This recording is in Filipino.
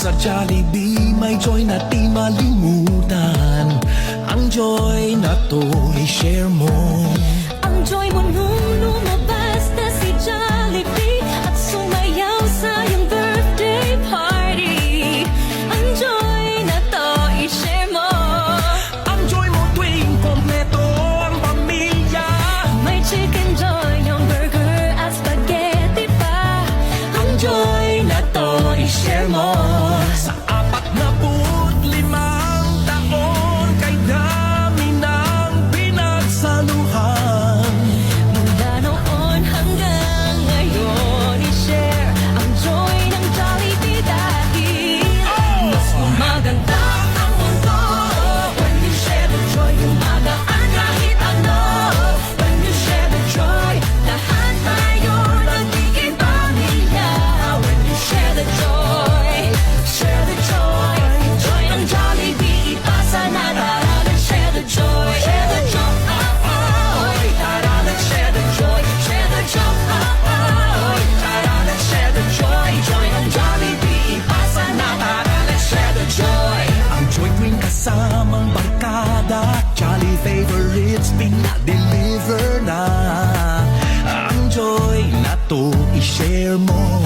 Sa Jollibee may joy na di malimutan. Ang joy na to i-share mo. Ang joy mo nung lumabas na si Jollibee at sumayaw sa iyong birthday party. Ang joy na to i-share mo. Ang joy mo tuwing kompleto ang pamilya. May chicken joy, yung burger at spaghetti pa. Ang joy na to i-share mo. Sa 45 taon kay dami ng pinagsaluhan. Mula noon hanggang ngayon i-share ang joy ng Jollibee dahil mas gumaganda ang mundo when you share the joy. Gumagaan kahit ano when you share the joy. Lahat tayo nagiging pamilya when you share the joy. Share the joy, joy ng Jollibee, ipasa na tara, let's share the joy. Share the joy, tara, let's share the joy. Share the joy, tara, let's share the joy. Joy ng Jollibee, ipasa na tara, let's share the joy. Ang joy tuwing kasamang barkada, Jolly favorites pinadeliver na. Ang joy na to i-share mo.